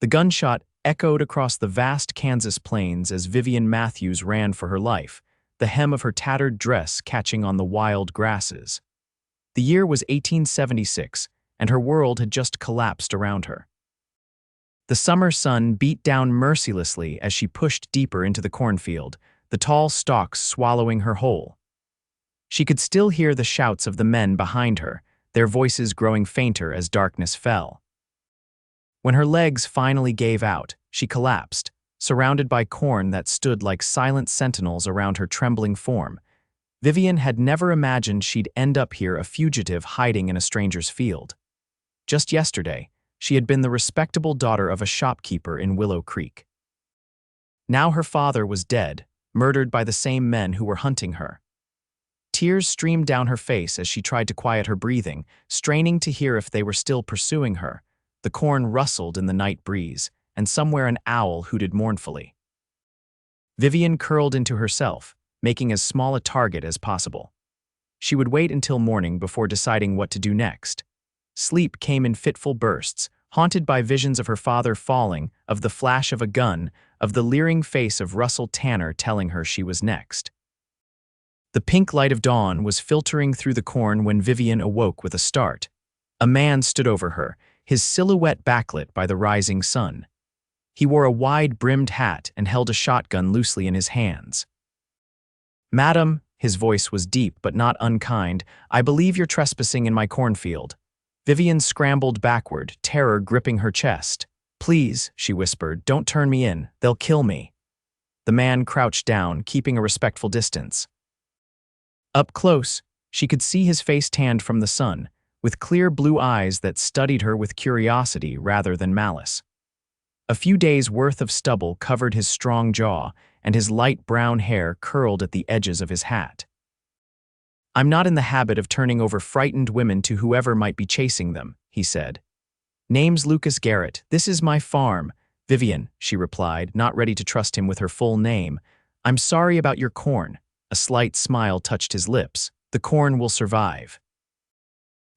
The gunshot echoed across the vast Kansas plains as Vivian Matthews ran for her life, the hem of her tattered dress catching on the wild grasses. The year was 1876, and her world had just collapsed around her. The summer sun beat down mercilessly as she pushed deeper into the cornfield, the tall stalks swallowing her whole. She could still hear the shouts of the men behind her, their voices growing fainter as darkness fell. When her legs finally gave out, she collapsed, surrounded by corn that stood like silent sentinels around her trembling form. Vivian had never imagined she'd end up here, a fugitive hiding in a stranger's field. Just yesterday, she had been the respectable daughter of a shopkeeper in Willow Creek. Now her father was dead, murdered by the same men who were hunting her. Tears streamed down her face as she tried to quiet her breathing, straining to hear if they were still pursuing her. The corn rustled in the night breeze, and somewhere an owl hooted mournfully. Vivian curled into herself, making as small a target as possible. She would wait until morning before deciding what to do next. Sleep came in fitful bursts, haunted by visions of her father falling, of the flash of a gun, of the leering face of Russell Tanner telling her she was next. The pink light of dawn was filtering through the corn when Vivian awoke with a start. A man stood over her, his silhouette backlit by the rising sun. He wore a wide-brimmed hat and held a shotgun loosely in his hands. "Madam," his voice was deep but not unkind, "I believe you're trespassing in my cornfield." Vivian scrambled backward, terror gripping her chest. "Please," she whispered, "don't turn me in. They'll kill me." The man crouched down, keeping a respectful distance. Up close, she could see his face tanned from the sun, with clear blue eyes that studied her with curiosity rather than malice. A few days' worth of stubble covered his strong jaw, and his light brown hair curled at the edges of his hat. "I'm not in the habit of turning over frightened women to whoever might be chasing them," he said. "Name's Lucas Garrett. This is my farm." "Vivian," she replied, not ready to trust him with her full name. "I'm sorry about your corn." A slight smile touched his lips. "The corn will survive.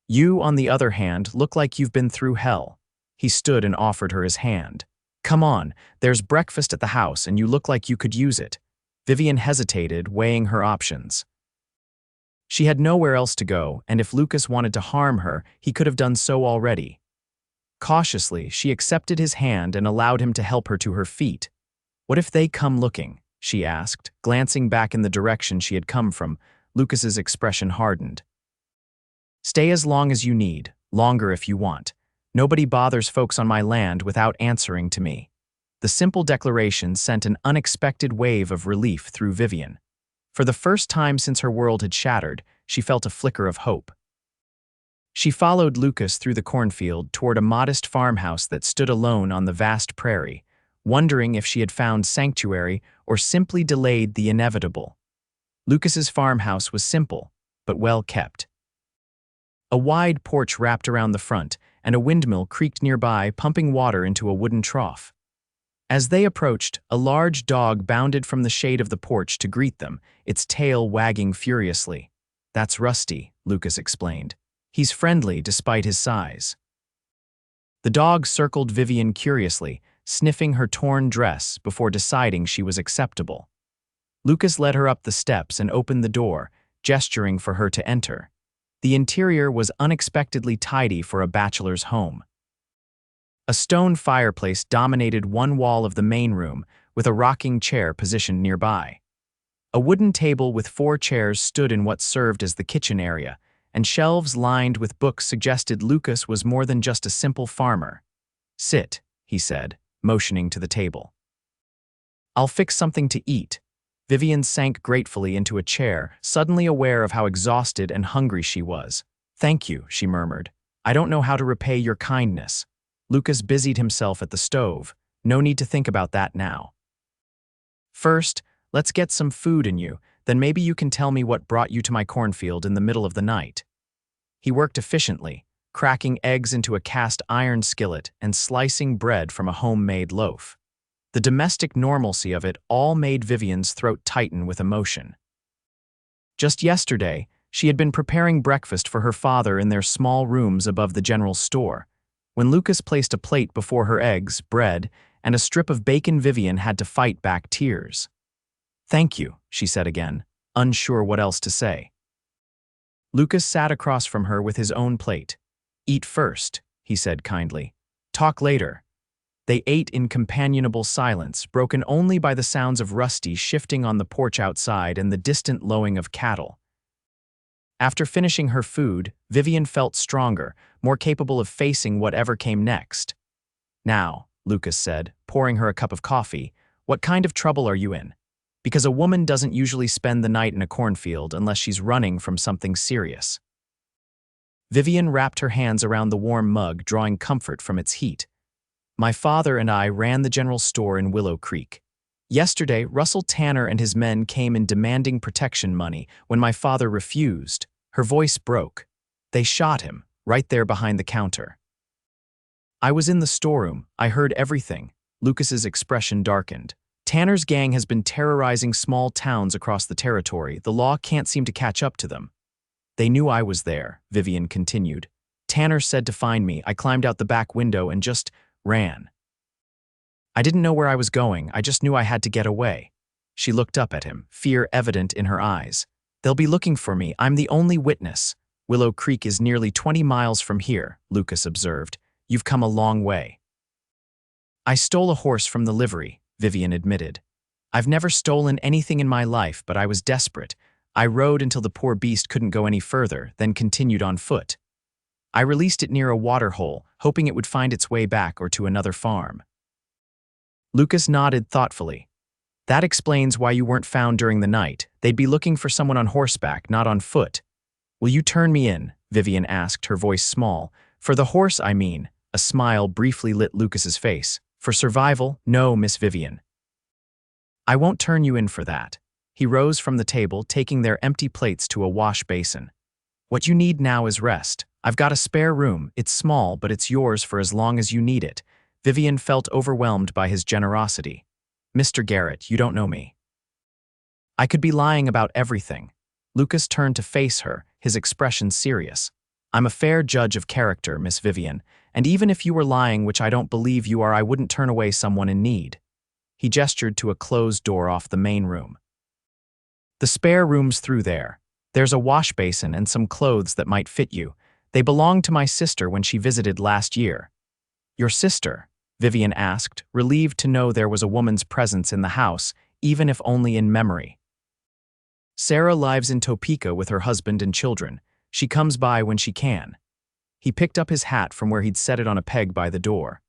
You, on the other hand, look like you've been through hell." He stood and offered her his hand. "Come on, there's breakfast at the house and you look like you could use it." Vivian hesitated, weighing her options. She had nowhere else to go, and if Lucas wanted to harm her, he could have done so already. Cautiously, she accepted his hand and allowed him to help her to her feet. "What if they come looking?" she asked, glancing back in the direction she had come from. Lucas's expression hardened. "Stay as long as you need, longer if you want. Nobody bothers folks on my land without answering to me." The simple declaration sent an unexpected wave of relief through Vivian. For the first time since her world had shattered, she felt a flicker of hope. She followed Lucas through the cornfield toward a modest farmhouse that stood alone on the vast prairie, wondering if she had found sanctuary or simply delayed the inevitable. Lucas's farmhouse was simple, but well kept. A wide porch wrapped around the front, and a windmill creaked nearby, pumping water into a wooden trough. As they approached, a large dog bounded from the shade of the porch to greet them, its tail wagging furiously. "That's Rusty," Lucas explained. "He's friendly despite his size." The dog circled Vivian curiously, sniffing her torn dress before deciding she was acceptable. Lucas led her up the steps and opened the door, gesturing for her to enter. The interior was unexpectedly tidy for a bachelor's home. A stone fireplace dominated one wall of the main room, with a rocking chair positioned nearby. A wooden table with 4 chairs stood in what served as the kitchen area, and shelves lined with books suggested Lucas was more than just a simple farmer. "Sit," he said, motioning to the table. "I'll fix something to eat." Vivian sank gratefully into a chair, suddenly aware of how exhausted and hungry she was. "Thank you," she murmured. "I don't know how to repay your kindness." Lucas busied himself at the stove. "No need to think about that now. First, let's get some food in you, then maybe you can tell me what brought you to my cornfield in the middle of the night." He worked efficiently, cracking eggs into a cast iron skillet and slicing bread from a homemade loaf. The domestic normalcy of it all made Vivian's throat tighten with emotion. Just yesterday, she had been preparing breakfast for her father in their small rooms above the general store. When Lucas placed a plate before her eggs, bread, and a strip of bacon, Vivian had to fight back tears. "Thank you," she said again, unsure what else to say. Lucas sat across from her with his own plate. "Eat first," he said kindly. "Talk later." They ate in companionable silence, broken only by the sounds of Rusty shifting on the porch outside and the distant lowing of cattle. After finishing her food, Vivian felt stronger, more capable of facing whatever came next. "Now," Lucas said, pouring her a cup of coffee, "what kind of trouble are you in? Because a woman doesn't usually spend the night in a cornfield unless she's running from something serious." Vivian wrapped her hands around the warm mug, drawing comfort from its heat. "My father and I ran the general store in Willow Creek. Yesterday, Russell Tanner and his men came in demanding protection money. When my father refused, her voice broke. They shot him, right there behind the counter. I was in the storeroom. I heard everything." Lucas's expression darkened. "Tanner's gang has been terrorizing small towns across the territory. The law can't seem to catch up to them." "They knew I was there," Vivian continued. "Tanner said to find me. I climbed out the back window and just ran. I didn't know where I was going. I just knew I had to get away." She looked up at him, fear evident in her eyes. "They'll be looking for me. I'm the only witness." "Willow Creek is nearly 20 miles from here," Lucas observed. "You've come a long way." "I stole a horse from the livery," Vivian admitted. "I've never stolen anything in my life, but I was desperate. I rode until the poor beast couldn't go any further, then continued on foot. I released it near a water hole, hoping it would find its way back or to another farm." Lucas nodded thoughtfully. "That explains why you weren't found during the night. They'd be looking for someone on horseback, not on foot." "Will you turn me in?" Vivian asked, her voice small. "For the horse, I mean." A smile briefly lit Lucas's face. "For survival, no, Miss Vivian." "I won't turn you in for that." He rose from the table, taking their empty plates to a wash basin. "What you need now is rest. I've got a spare room. It's small, but it's yours for as long as you need it." Vivian felt overwhelmed by his generosity. "Mr. Garrett, you don't know me." "I could be lying about everything." Lucas turned to face her, his expression serious. "I'm a fair judge of character, Miss Vivian, and even if you were lying, which I don't believe you are, I wouldn't turn away someone in need." He gestured to a closed door off the main room. "The spare room's through there. There's a wash basin and some clothes that might fit you. They belonged to my sister when she visited last year." "Your sister?" Vivian asked, relieved to know there was a woman's presence in the house, even if only in memory. "Sarah lives in Topeka with her husband and children. She comes by when she can." He picked up his hat from where he'd set it on a peg by the door.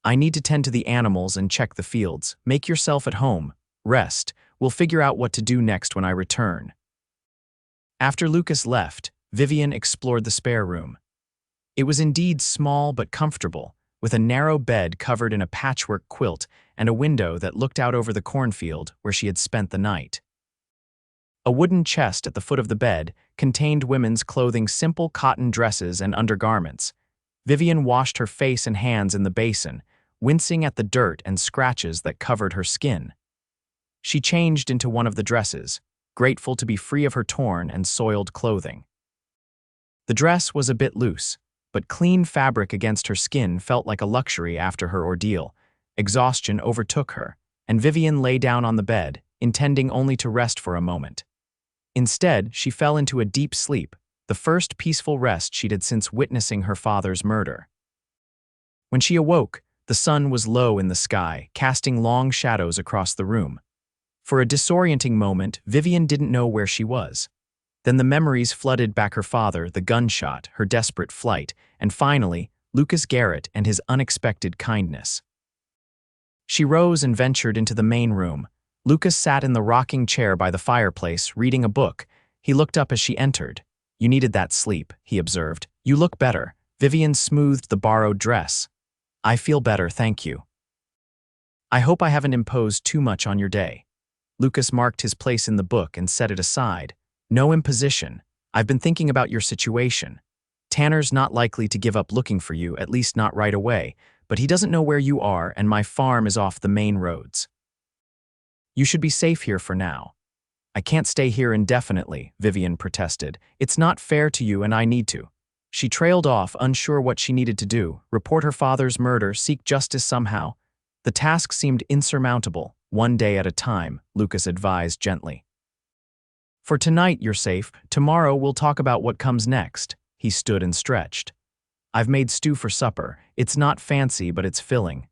"I need to tend to the animals and check the fields. Make yourself at home. Rest. We'll figure out what to do next when I return." After Lucas left, Vivian explored the spare room. It was indeed small but comfortable, with a narrow bed covered in a patchwork quilt and a window that looked out over the cornfield where she had spent the night. A wooden chest at the foot of the bed contained women's clothing, simple cotton dresses and undergarments. Vivian washed her face and hands in the basin, wincing at the dirt and scratches that covered her skin. She changed into one of the dresses, grateful to be free of her torn and soiled clothing. The dress was a bit loose, but clean fabric against her skin felt like a luxury after her ordeal. Exhaustion overtook her, and Vivian lay down on the bed, intending only to rest for a moment. Instead, she fell into a deep sleep, the first peaceful rest she'd had since witnessing her father's murder. When she awoke, the sun was low in the sky, casting long shadows across the room. For a disorienting moment, Vivian didn't know where she was. Then the memories flooded back: her father, the gunshot, her desperate flight, and finally, Lucas Garrett and his unexpected kindness. She rose and ventured into the main room. Lucas sat in the rocking chair by the fireplace, reading a book. He looked up as she entered. "You needed that sleep," he observed. "You look better." Vivian smoothed the borrowed dress. "I feel better, thank you." "I hope I haven't imposed too much on your day." Lucas marked his place in the book and set it aside. "No imposition. I've been thinking about your situation. Tanner's not likely to give up looking for you, at least not right away, but he doesn't know where you are, and my farm is off the main roads. You should be safe here for now." "I can't stay here indefinitely," Vivian protested. "It's not fair to you, and I need to." She trailed off, unsure what she needed to do: report her father's murder, seek justice somehow. The task seemed insurmountable. One day at a time, Lucas advised gently. For tonight, you're safe. Tomorrow, we'll talk about what comes next. He stood and stretched. I've made stew for supper. It's not fancy, but it's filling.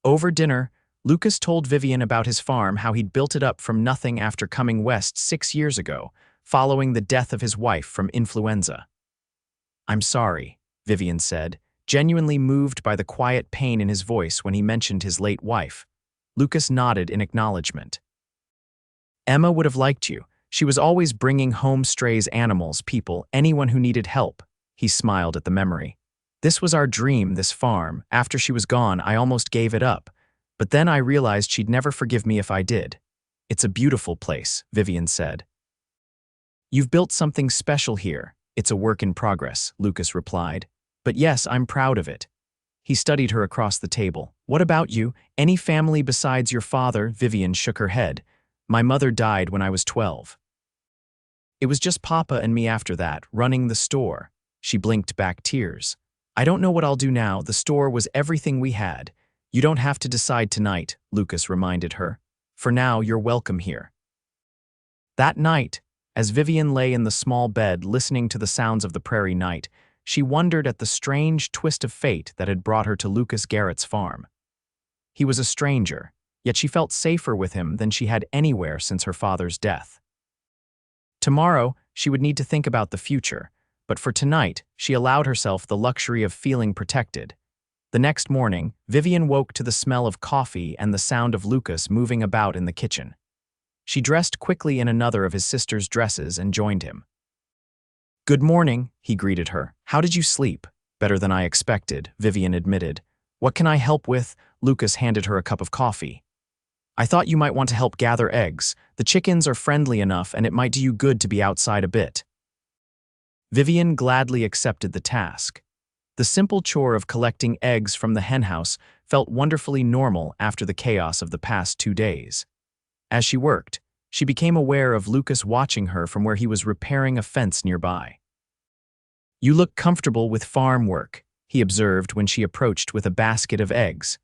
Over dinner, Lucas told Vivian about his farm, how he'd built it up from nothing after coming west 6 years ago, following the death of his wife from influenza. I'm sorry, Vivian said, genuinely moved by the quiet pain in his voice when he mentioned his late wife. Lucas nodded in acknowledgement. Emma would have liked you. She was always bringing home strays, animals, people, anyone who needed help. He smiled at the memory. This was our dream, this farm. After she was gone, I almost gave it up. But then I realized she'd never forgive me if I did. It's a beautiful place, Vivian said. You've built something special here. It's a work in progress, Lucas replied. But yes, I'm proud of it. He studied her across the table. What about you? Any family besides your father? Vivian shook her head. My mother died when I was 12. It was just Papa and me after that, running the store. She blinked back tears. I don't know what I'll do now. The store was everything we had. You don't have to decide tonight, Lucas reminded her. For now, you're welcome here. That night, as Vivian lay in the small bed listening to the sounds of the prairie night, she wondered at the strange twist of fate that had brought her to Lucas Garrett's farm. He was a stranger, yet she felt safer with him than she had anywhere since her father's death. Tomorrow, she would need to think about the future, but for tonight, she allowed herself the luxury of feeling protected. The next morning, Vivian woke to the smell of coffee and the sound of Lucas moving about in the kitchen. She dressed quickly in another of his sister's dresses and joined him. Good morning, he greeted her. How did you sleep? Better than I expected, Vivian admitted. What can I help with? Lucas handed her a cup of coffee. I thought you might want to help gather eggs. The chickens are friendly enough and it might do you good to be outside a bit. Vivian gladly accepted the task. The simple chore of collecting eggs from the henhouse felt wonderfully normal after the chaos of the past 2 days. As she worked, she became aware of Lucas watching her from where he was repairing a fence nearby. You look comfortable with farm work, he observed when she approached with a basket of eggs.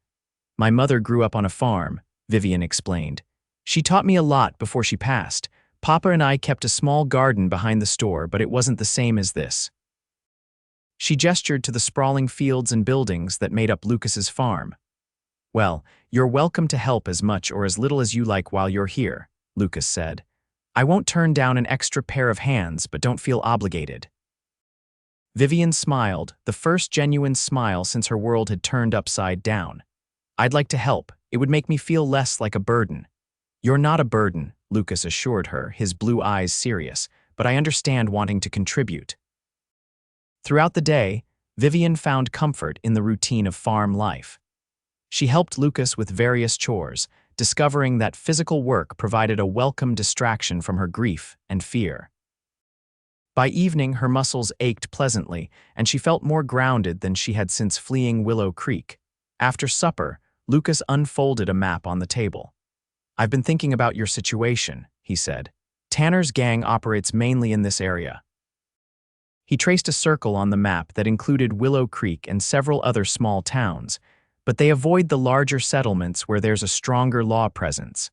My mother grew up on a farm, Vivian explained. She taught me a lot before she passed. Papa and I kept a small garden behind the store, but it wasn't the same as this. She gestured to the sprawling fields and buildings that made up Lucas's farm. Well, you're welcome to help as much or as little as you like while you're here, Lucas said. I won't turn down an extra pair of hands, but don't feel obligated. Vivian smiled, the first genuine smile since her world had turned upside down. I'd like to help. It would make me feel less like a burden. You're not a burden, Lucas assured her, his blue eyes serious, but I understand wanting to contribute. Throughout the day, Vivian found comfort in the routine of farm life. She helped Lucas with various chores, discovering that physical work provided a welcome distraction from her grief and fear. By evening, her muscles ached pleasantly, and she felt more grounded than she had since fleeing Willow Creek. After supper, Lucas unfolded a map on the table. I've been thinking about your situation, he said. Tanner's gang operates mainly in this area. He traced a circle on the map that included Willow Creek and several other small towns, but they avoid the larger settlements where there's a stronger law presence.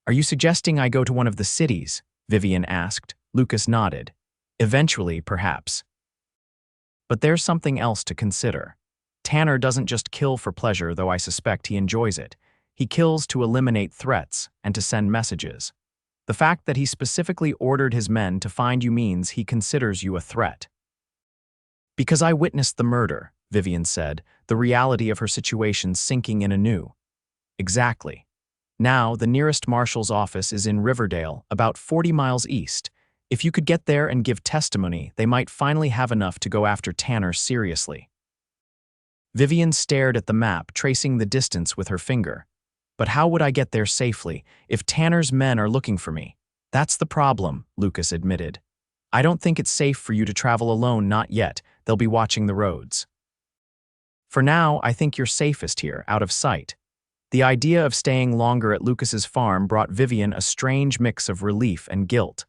Are you suggesting I go to one of the cities? Vivian asked. Lucas nodded. Eventually, perhaps. But there's something else to consider. Tanner doesn't just kill for pleasure, though I suspect he enjoys it. He kills to eliminate threats and to send messages. The fact that he specifically ordered his men to find you means he considers you a threat. Because I witnessed the murder, Vivian said, the reality of her situation sinking in anew. Exactly. Now, the nearest marshal's office is in Riverdale, about 40 miles east. If you could get there and give testimony, they might finally have enough to go after Tanner seriously. Vivian stared at the map, tracing the distance with her finger. But how would I get there safely if Tanner's men are looking for me? That's the problem, Lucas admitted. I don't think it's safe for you to travel alone, not yet. They'll be watching the roads. For now, I think you're safest here, out of sight. The idea of staying longer at Lucas's farm brought Vivian a strange mix of relief and guilt.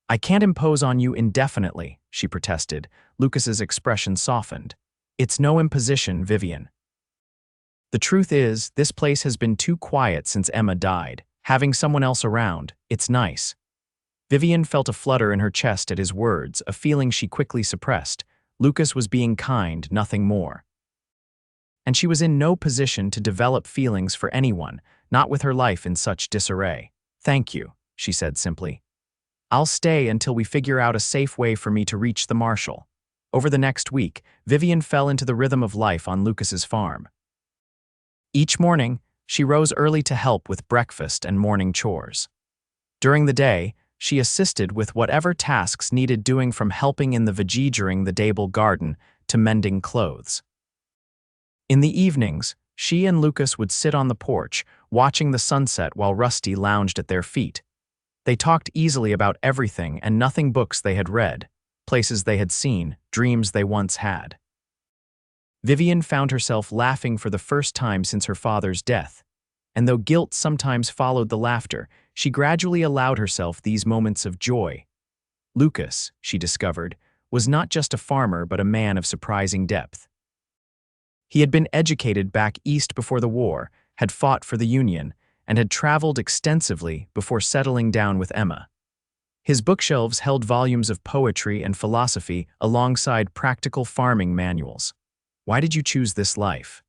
I can't impose on you indefinitely, she protested. Lucas's expression softened. It's no imposition, Vivian. The truth is, this place has been too quiet since Emma died. Having someone else around, it's nice. Vivian felt a flutter in her chest at his words, a feeling she quickly suppressed. Lucas was being kind, nothing more. And she was in no position to develop feelings for anyone, not with her life in such disarray. Thank you, she said simply. I'll stay until we figure out a safe way for me to reach the marshal. Over the next week, Vivian fell into the rhythm of life on Lucas's farm. Each morning, she rose early to help with breakfast and morning chores. During the day, she assisted with whatever tasks needed doing, from helping in the vegetating the Dable garden to mending clothes. In the evenings, she and Lucas would sit on the porch, watching the sunset while Rusty lounged at their feet. They talked easily about everything and nothing: books they had read, places they had seen, dreams they once had. Vivian found herself laughing for the first time since her father's death, and though guilt sometimes followed the laughter, she gradually allowed herself these moments of joy. Lucas, she discovered, was not just a farmer but a man of surprising depth. He had been educated back east before the war, had fought for the Union, and had traveled extensively before settling down with Emma. His bookshelves held volumes of poetry and philosophy alongside practical farming manuals. Why did you choose this life?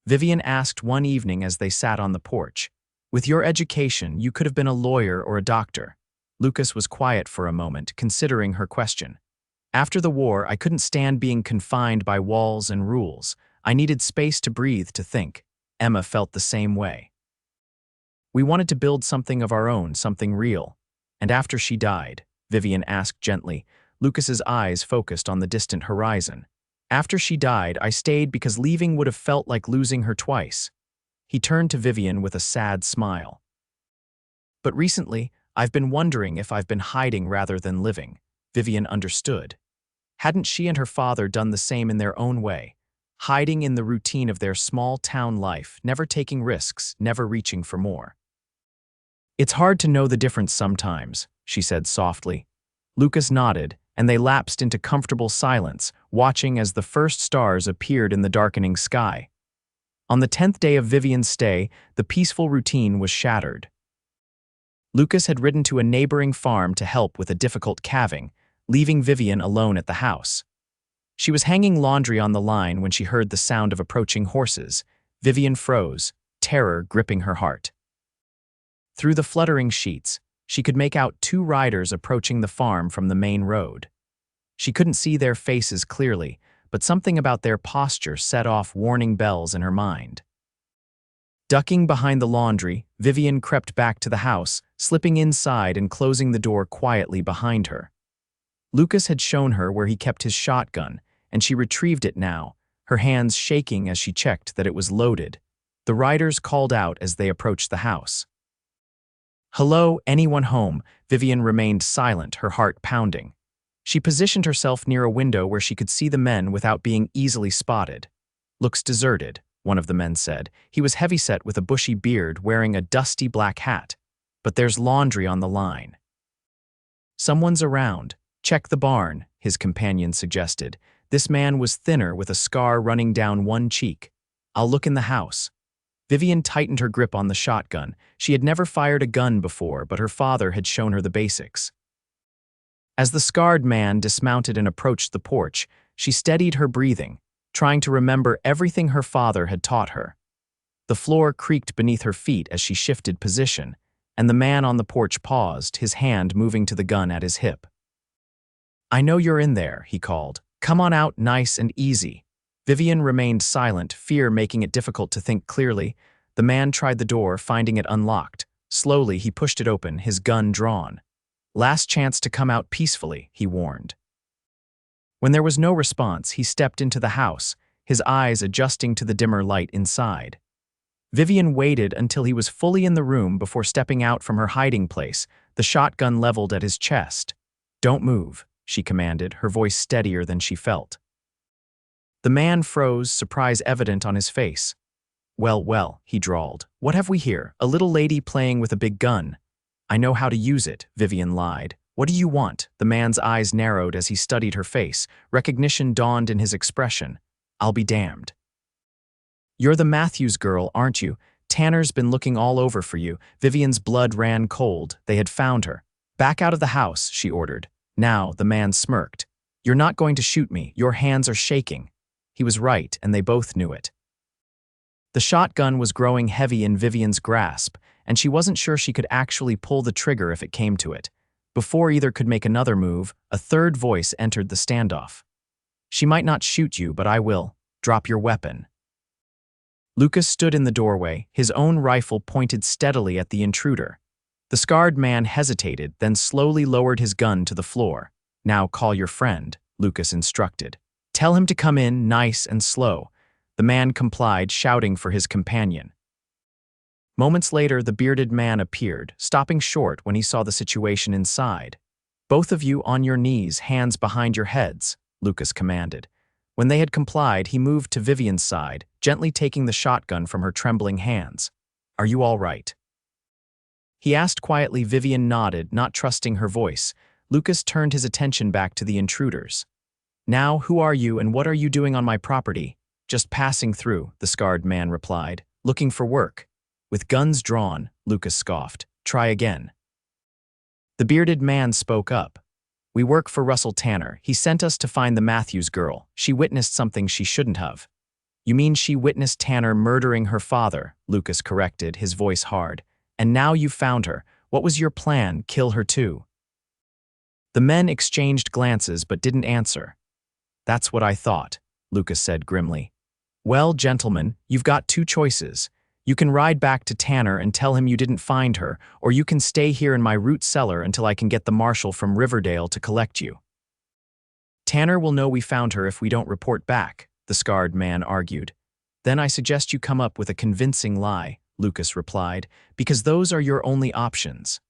Vivian asked one evening as they sat on the porch. With your education, you could have been a lawyer or a doctor. Lucas was quiet for a moment, considering her question. After the war, I couldn't stand being confined by walls and rules. I needed space to breathe, to think. Emma felt the same way. We wanted to build something of our own, something real. And after she died, Vivian asked gently, Lucas's eyes focused on the distant horizon. After she died, I stayed because leaving would have felt like losing her twice. He turned to Vivian with a sad smile. But recently, I've been wondering if I've been hiding rather than living. Vivian understood. Hadn't she and her father done the same in their own way, hiding in the routine of their small-town life, never taking risks, never reaching for more? It's hard to know the difference sometimes, she said softly. Lucas nodded, and they lapsed into comfortable silence, watching as the first stars appeared in the darkening sky. On the 10th day of Vivian's stay, the peaceful routine was shattered. Lucas had ridden to a neighboring farm to help with a difficult calving, leaving Vivian alone at the house. She was hanging laundry on the line when she heard the sound of approaching horses. Vivian froze, terror gripping her heart. Through the fluttering sheets, she could make out two riders approaching the farm from the main road. She couldn't see their faces clearly, but something about their posture set off warning bells in her mind. Ducking behind the laundry, Vivian crept back to the house, slipping inside and closing the door quietly behind her. Lucas had shown her where he kept his shotgun, and she retrieved it now, her hands shaking as she checked that it was loaded. The riders called out as they approached the house. Hello, anyone home? Vivian remained silent, her heart pounding. She positioned herself near a window where she could see the men without being easily spotted. Looks deserted, one of the men said. He was heavyset with a bushy beard, wearing a dusty black hat. But there's laundry on the line. Someone's around. Check the barn, his companion suggested. This man was thinner with a scar running down one cheek. I'll look in the house. Vivian tightened her grip on the shotgun. She had never fired a gun before, but her father had shown her the basics. As the scarred man dismounted and approached the porch, she steadied her breathing, trying to remember everything her father had taught her. The floor creaked beneath her feet as she shifted position, and the man on the porch paused, his hand moving to the gun at his hip. I know you're in there, he called. Come on out, nice and easy. Vivian remained silent, fear making it difficult to think clearly. The man tried the door, finding it unlocked. Slowly, he pushed it open, his gun drawn. Last chance to come out peacefully, he warned. When there was no response, he stepped into the house, his eyes adjusting to the dimmer light inside. Vivian waited until he was fully in the room before stepping out from her hiding place, the shotgun leveled at his chest. Don't move, she commanded, her voice steadier than she felt. The man froze, surprise evident on his face. Well, he drawled. What have we here? A little lady playing with a big gun. I know how to use it, Vivian lied. What do you want? The man's eyes narrowed as he studied her face. Recognition dawned in his expression. I'll be damned. You're the Matthews girl, aren't you? Tanner's been looking all over for you. Vivian's blood ran cold. They had found her. Back out of the house, she ordered. Now, the man smirked. You're not going to shoot me. Your hands are shaking. He was right, and they both knew it. The shotgun was growing heavy in Vivian's grasp, and she wasn't sure she could actually pull the trigger if it came to it. Before either could make another move, a third voice entered the standoff. She might not shoot you, but I will. Drop your weapon. Lucas stood in the doorway, his own rifle pointed steadily at the intruder. The scarred man hesitated, then slowly lowered his gun to the floor. Now call your friend, Lucas instructed. Tell him to come in nice and slow. The man complied, shouting for his companion. Moments later, the bearded man appeared, stopping short when he saw the situation inside. Both of you on your knees, hands behind your heads, Lucas commanded. When they had complied, he moved to Vivian's side, gently taking the shotgun from her trembling hands. Are you all right? He asked quietly. Vivian nodded, not trusting her voice. Lucas turned his attention back to the intruders. Now, who are you and what are you doing on my property? Just passing through, the scarred man replied. Looking for work. With guns drawn, Lucas scoffed. Try again. The bearded man spoke up. We work for Russell Tanner. He sent us to find the Matthews girl. She witnessed something she shouldn't have. You mean she witnessed Tanner murdering her father? Lucas corrected, his voice hard. And now you've found her. What was your plan? Kill her too? The men exchanged glances but didn't answer. That's what I thought, Lucas said grimly. Well, gentlemen, you've got two choices. You can ride back to Tanner and tell him you didn't find her, or you can stay here in my root cellar until I can get the marshal from Riverdale to collect you. Tanner will know we found her if we don't report back, the scarred man argued. Then I suggest you come up with a convincing lie, Lucas replied, because those are your only options.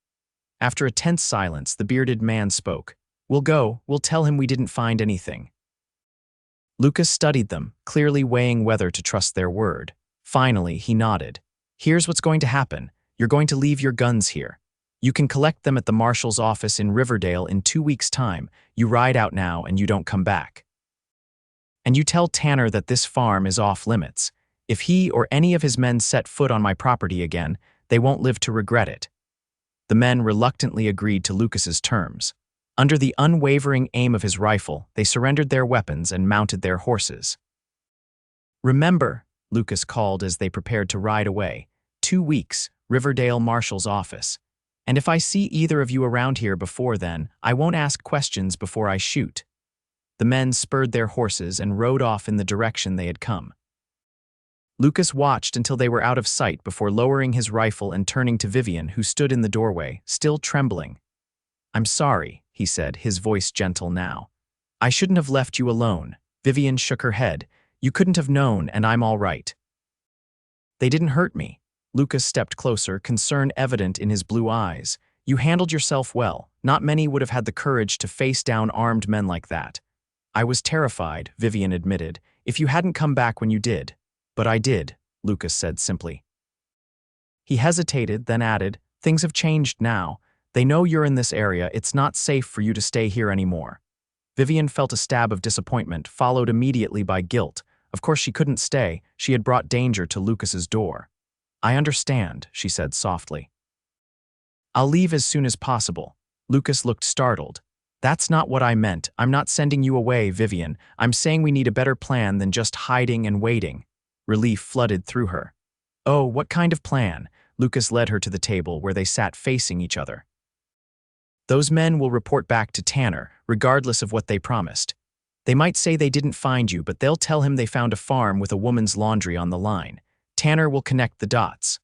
After a tense silence, the bearded man spoke. We'll go, we'll tell him we didn't find anything. Lucas studied them, clearly weighing whether to trust their word. Finally, he nodded. Here's what's going to happen. You're going to leave your guns here. You can collect them at the marshal's office in Riverdale in 2 weeks' time. You ride out now and you don't come back. And you tell Tanner that this farm is off limits. If he or any of his men set foot on my property again, they won't live to regret it. The men reluctantly agreed to Lucas's terms. Under the unwavering aim of his rifle, they surrendered their weapons and mounted their horses. Remember, Lucas called as they prepared to ride away. 2 weeks, Riverdale Marshal's office. And if I see either of you around here before then, I won't ask questions before I shoot. The men spurred their horses and rode off in the direction they had come. Lucas watched until they were out of sight before lowering his rifle and turning to Vivian, who stood in the doorway, still trembling. I'm sorry, he said, his voice gentle now. I shouldn't have left you alone. Vivian shook her head. You couldn't have known, and I'm all right. They didn't hurt me. Lucas stepped closer, concern evident in his blue eyes. You handled yourself well. Not many would have had the courage to face down armed men like that. I was terrified, Vivian admitted, if you hadn't come back when you did. But I did, Lucas said simply. He hesitated, then added, things have changed now. They know you're in this area. It's not safe for you to stay here anymore. Vivian felt a stab of disappointment, followed immediately by guilt. Of course she couldn't stay. She had brought danger to Lucas's door. I understand, she said softly. I'll leave as soon as possible. Lucas looked startled. That's not what I meant. I'm not sending you away, Vivian. I'm saying we need a better plan than just hiding and waiting. Relief flooded through her. Oh, what kind of plan? Lucas led her to the table where they sat facing each other. Those men will report back to Tanner, regardless of what they promised. They might say they didn't find you, but they'll tell him they found a farm with a woman's laundry on the line. Tanner will connect the dots.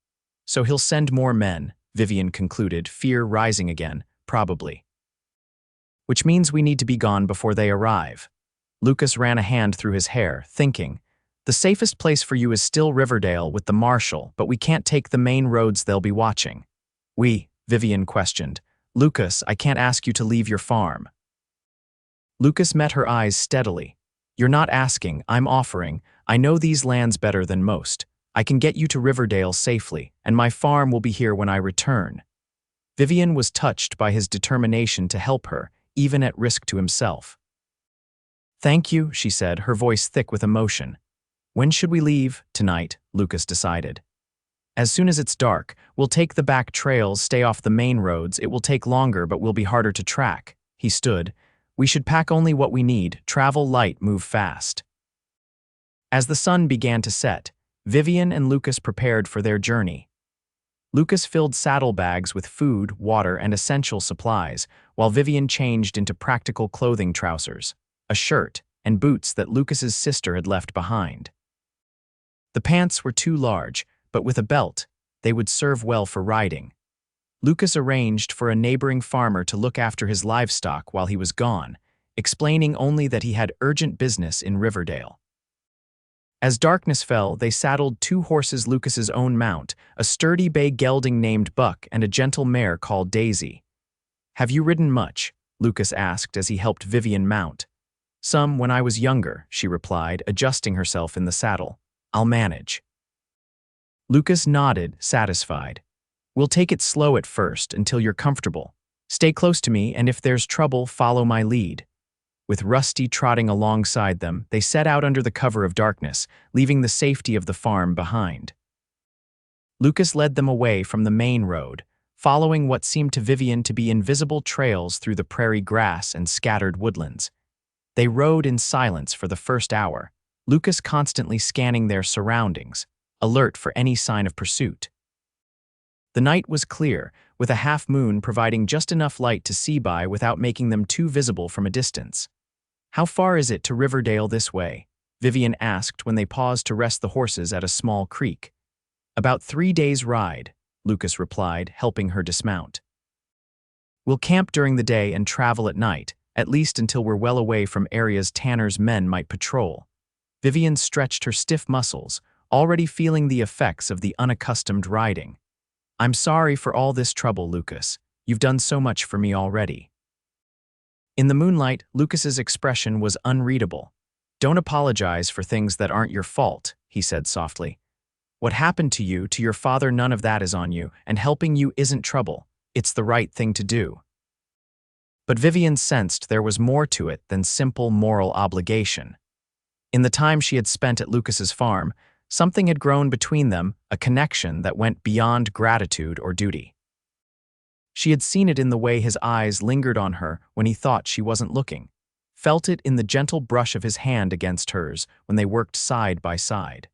So he'll send more men, Vivian concluded, fear rising again, probably. Which means we need to be gone before they arrive. Lucas ran a hand through his hair, thinking, the safest place for you is still Riverdale with the marshal, but we can't take the main roads they'll be watching. Vivian questioned. Lucas, I can't ask you to leave your farm. Lucas met her eyes steadily. You're not asking, I'm offering. I know these lands better than most. I can get you to Riverdale safely, and my farm will be here when I return. Vivian was touched by his determination to help her, even at risk to himself. "Thank you," she said, her voice thick with emotion. "When should we leave?" "Tonight," Lucas decided. "As soon as it's dark, we'll take the back trails, stay off the main roads. It will take longer, but will be harder to track." He stood. "We should pack only what we need, travel light, move fast." As the sun began to set, Vivian and Lucas prepared for their journey. Lucas filled saddlebags with food, water, and essential supplies, while Vivian changed into practical clothing: trousers, a shirt, and boots that Lucas's sister had left behind. The pants were too large, but with a belt, they would serve well for riding. Lucas arranged for a neighboring farmer to look after his livestock while he was gone, explaining only that he had urgent business in Riverdale. As darkness fell, they saddled 2 horses, Lucas's own mount, a sturdy bay gelding named Buck and a gentle mare called Daisy. "Have you ridden much?" Lucas asked as he helped Vivian mount. "Some when I was younger," she replied, adjusting herself in the saddle. "I'll manage." Lucas nodded, satisfied. "We'll take it slow at first until you're comfortable. Stay close to me, and if there's trouble, follow my lead." With Rusty trotting alongside them, they set out under the cover of darkness, leaving the safety of the farm behind. Lucas led them away from the main road, following what seemed to Vivian to be invisible trails through the prairie grass and scattered woodlands. They rode in silence for the first hour, Lucas constantly scanning their surroundings, alert for any sign of pursuit. The night was clear, with a half moon providing just enough light to see by without making them too visible from a distance. "How far is it to Riverdale this way?" Vivian asked when they paused to rest the horses at a small creek. "About 3 days' ride," Lucas replied, helping her dismount. "We'll camp during the day and travel at night, at least until we're well away from areas Tanner's men might patrol." Vivian stretched her stiff muscles, already feeling the effects of the unaccustomed riding. "I'm sorry for all this trouble, Lucas. You've done so much for me already." In the moonlight, Lucas's expression was unreadable. "Don't apologize for things that aren't your fault," he said softly. "What happened to you, to your father, none of that is on you, and helping you isn't trouble. It's the right thing to do." But Vivian sensed there was more to it than simple moral obligation. In the time she had spent at Lucas's farm, something had grown between them, a connection that went beyond gratitude or duty. She had seen it in the way his eyes lingered on her when he thought she wasn't looking, felt it in the gentle brush of his hand against hers when they worked side by side.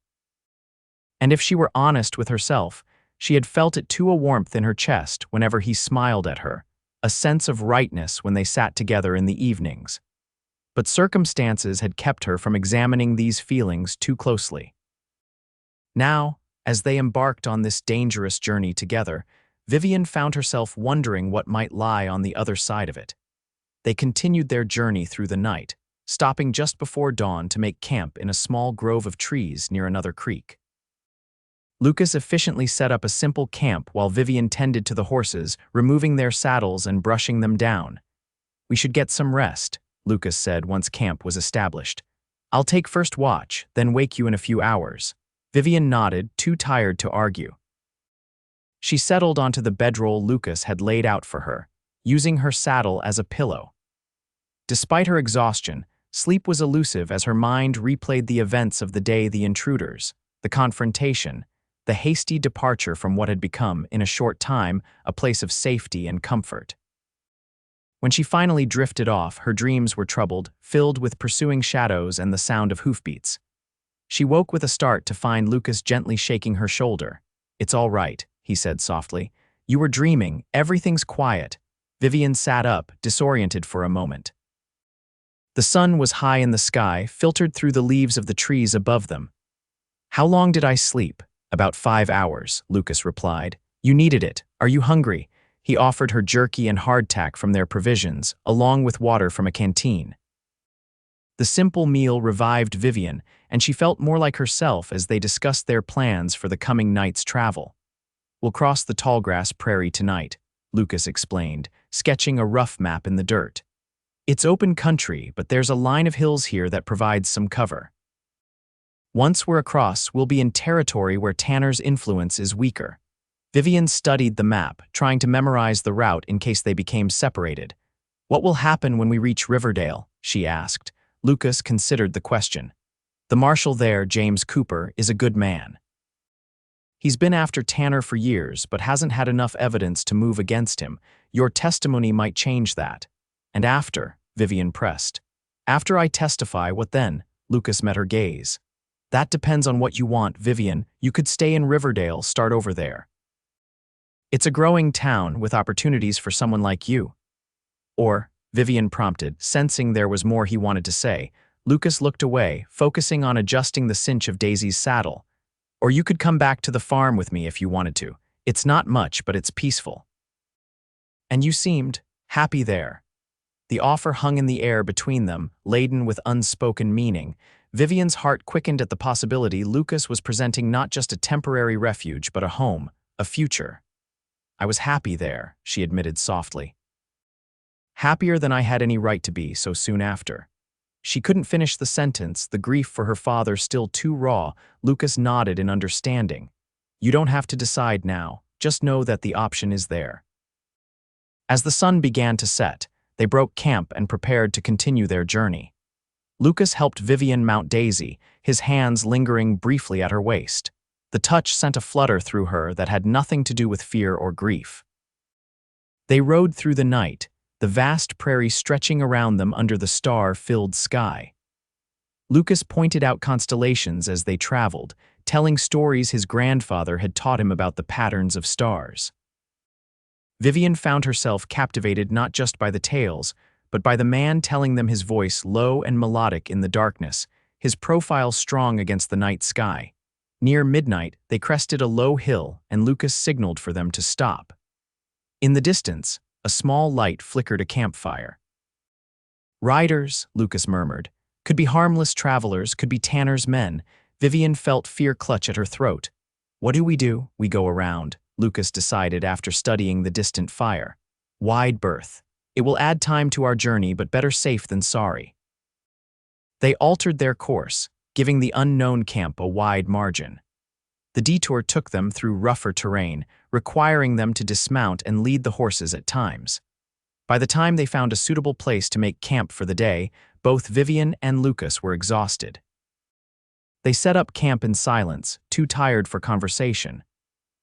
And if she were honest with herself, she had felt it too, a warmth in her chest whenever he smiled at her, a sense of rightness when they sat together in the evenings. But circumstances had kept her from examining these feelings too closely. Now, as they embarked on this dangerous journey together, Vivian found herself wondering what might lie on the other side of it. They continued their journey through the night, stopping just before dawn to make camp in a small grove of trees near another creek. Lucas efficiently set up a simple camp while Vivian tended to the horses, removing their saddles and brushing them down. "We should get some rest," Lucas said once camp was established. "I'll take first watch, then wake you in a few hours." Vivian nodded, too tired to argue. She settled onto the bedroll Lucas had laid out for her, using her saddle as a pillow. Despite her exhaustion, sleep was elusive as her mind replayed the events of the day: the intruders, the confrontation, the hasty departure from what had become, in a short time, a place of safety and comfort. When she finally drifted off, her dreams were troubled, filled with pursuing shadows and the sound of hoofbeats. She woke with a start to find Lucas gently shaking her shoulder. "It's all right," he said softly. "You were dreaming. Everything's quiet." Vivian sat up, disoriented for a moment. The sun was high in the sky, filtered through the leaves of the trees above them. "How long did I sleep?" "About 5 hours," Lucas replied. "You needed it. Are you hungry?" He offered her jerky and hardtack from their provisions, along with water from a canteen. The simple meal revived Vivian, and she felt more like herself as they discussed their plans for the coming night's travel. "We'll cross the tallgrass prairie tonight," Lucas explained, sketching a rough map in the dirt. "It's open country, but there's a line of hills here that provides some cover. Once we're across, we'll be in territory where Tanner's influence is weaker." Vivian studied the map, trying to memorize the route in case they became separated. "What will happen when we reach Riverdale?" she asked. Lucas considered the question. "The marshal there, James Cooper, is a good man. He's been after Tanner for years, but hasn't had enough evidence to move against him. Your testimony might change that." "And after?" Vivian pressed. "After I testify, what then?" Lucas met her gaze. "That depends on what you want, Vivian. You could stay in Riverdale, start over there. It's a growing town with opportunities for someone like you." "Or," Vivian prompted, sensing there was more he wanted to say. Lucas looked away, focusing on adjusting the cinch of Daisy's saddle. "Or you could come back to the farm with me if you wanted to. It's not much, but it's peaceful. And you seemed happy there." The offer hung in the air between them, laden with unspoken meaning. Vivian's heart quickened at the possibility Lucas was presenting not just a temporary refuge, but a home, a future. "I was happy there," she admitted softly. "Happier than I had any right to be so soon after." She couldn't finish the sentence, the grief for her father still too raw. Lucas nodded in understanding. "You don't have to decide now, just know that the option is there." As the sun began to set, they broke camp and prepared to continue their journey. Lucas helped Vivian mount Daisy, his hands lingering briefly at her waist. The touch sent a flutter through her that had nothing to do with fear or grief. They rode through the night, the vast prairie stretching around them under the star-filled sky. Lucas pointed out constellations as they traveled, telling stories his grandfather had taught him about the patterns of stars. Vivian found herself captivated not just by the tales, but by the man telling them, his voice low and melodic in the darkness, his profile strong against the night sky. Near midnight, they crested a low hill, and Lucas signaled for them to stop. In the distance, a small light flickered a campfire. "Riders," Lucas murmured. "Could be harmless travelers, could be Tanner's men." Vivian felt fear clutch at her throat. "What do? We go around," Lucas decided after studying the distant fire. "Wide berth. It will add time to our journey, but better safe than sorry." They altered their course, giving the unknown camp a wide margin. The detour took them through rougher terrain, requiring them to dismount and lead the horses at times. By the time they found a suitable place to make camp for the day, both Vivian and Lucas were exhausted. They set up camp in silence, too tired for conversation.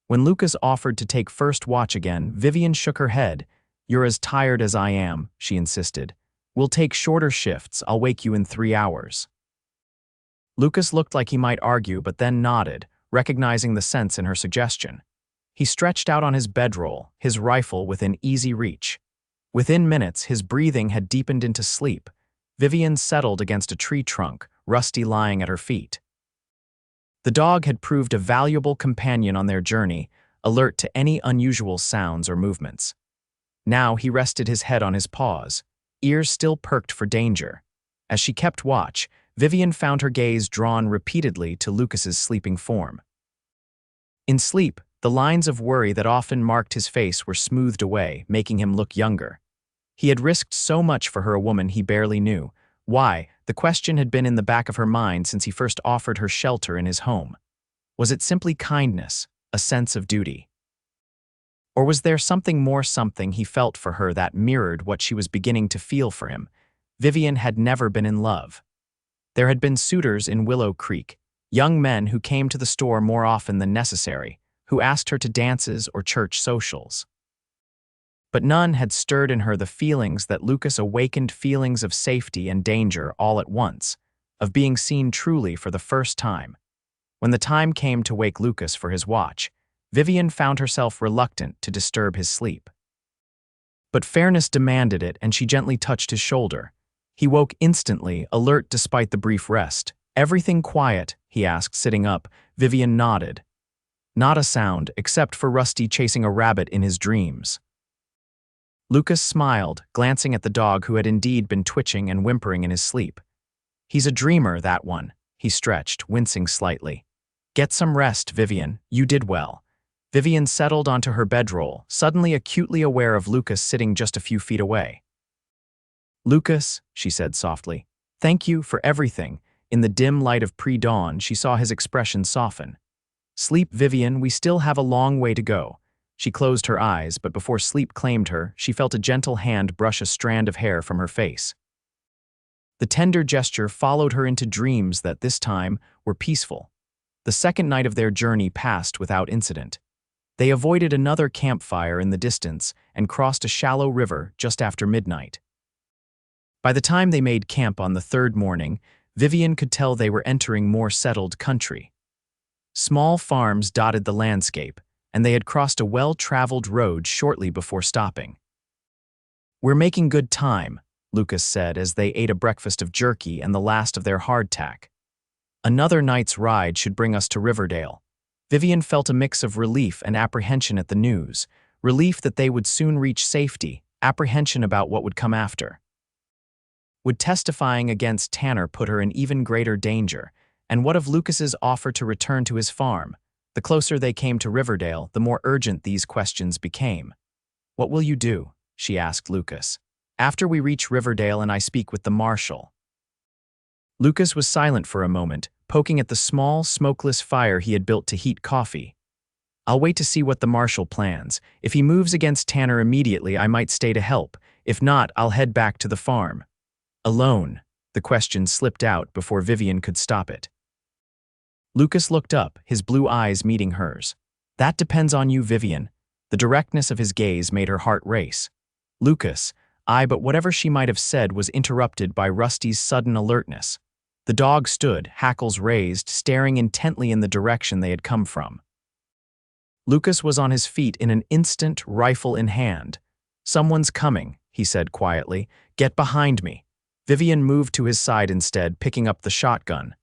When Lucas offered to take first watch again, Vivian shook her head. "You're as tired as I am," she insisted. "We'll take shorter shifts. I'll wake you in 3 hours." Lucas looked like he might argue, but then nodded, recognizing the sense in her suggestion. He stretched out on his bedroll, his rifle within easy reach. Within minutes, his breathing had deepened into sleep. Vivian settled against a tree trunk, Rusty lying at her feet. The dog had proved a valuable companion on their journey, alert to any unusual sounds or movements. Now he rested his head on his paws, ears still perked for danger. As she kept watch, Vivian found her gaze drawn repeatedly to Lucas's sleeping form. In sleep, the lines of worry that often marked his face were smoothed away, making him look younger. He had risked so much for her, a woman he barely knew. Why? The question had been in the back of her mind since he first offered her shelter in his home. Was it simply kindness, a sense of duty? Or was there something more, something he felt for her that mirrored what she was beginning to feel for him? Vivian had never been in love. There had been suitors in Willow Creek, young men who came to the store more often than necessary, who asked her to dances or church socials. But none had stirred in her the feelings that Lucas awakened, feelings of safety and danger all at once, of being seen truly for the first time. When the time came to wake Lucas for his watch, Vivian found herself reluctant to disturb his sleep. But fairness demanded it, and she gently touched his shoulder. He woke instantly, alert despite the brief rest. "Everything quiet?" he asked, sitting up. Vivian nodded. "Not a sound, except for Rusty chasing a rabbit in his dreams." Lucas smiled, glancing at the dog who had indeed been twitching and whimpering in his sleep. "He's a dreamer, that one," he stretched, wincing slightly. "Get some rest, Vivian. You did well." Vivian settled onto her bedroll, suddenly acutely aware of Lucas sitting just a few feet away. "Lucas," she said softly, "thank you for everything." In the dim light of pre-dawn, she saw his expression soften. "Sleep, Vivian, we still have a long way to go." She closed her eyes, but before sleep claimed her, she felt a gentle hand brush a strand of hair from her face. The tender gesture followed her into dreams that, this time, were peaceful. The second night of their journey passed without incident. They avoided another campfire in the distance and crossed a shallow river just after midnight. By the time they made camp on the third morning, Vivian could tell they were entering more settled country. Small farms dotted the landscape, and they had crossed a well-traveled road shortly before stopping. "We're making good time," Lucas said as they ate a breakfast of jerky and the last of their hardtack. "Another night's ride should bring us to Riverdale." Vivian felt a mix of relief and apprehension at the news, relief that they would soon reach safety, apprehension about what would come after. Would testifying against Tanner put her in even greater danger? And what of Lucas's offer to return to his farm? The closer they came to Riverdale, the more urgent these questions became. "What will you do?" she asked Lucas. "After we reach Riverdale and I speak with the marshal." Lucas was silent for a moment, poking at the small, smokeless fire he had built to heat coffee. "I'll wait to see what the marshal plans. If he moves against Tanner immediately, I might stay to help. If not, I'll head back to the farm." "Alone?" The question slipped out before Vivian could stop it. Lucas looked up, his blue eyes meeting hers. "That depends on you, Vivian." The directness of his gaze made her heart race. "Lucas, but whatever she might have said was interrupted by Rusty's sudden alertness. The dog stood, hackles raised, staring intently in the direction they had come from. Lucas was on his feet in an instant, rifle in hand. "Someone's coming," he said quietly. "Get behind me." Vivian moved to his side instead, picking up the shotgun.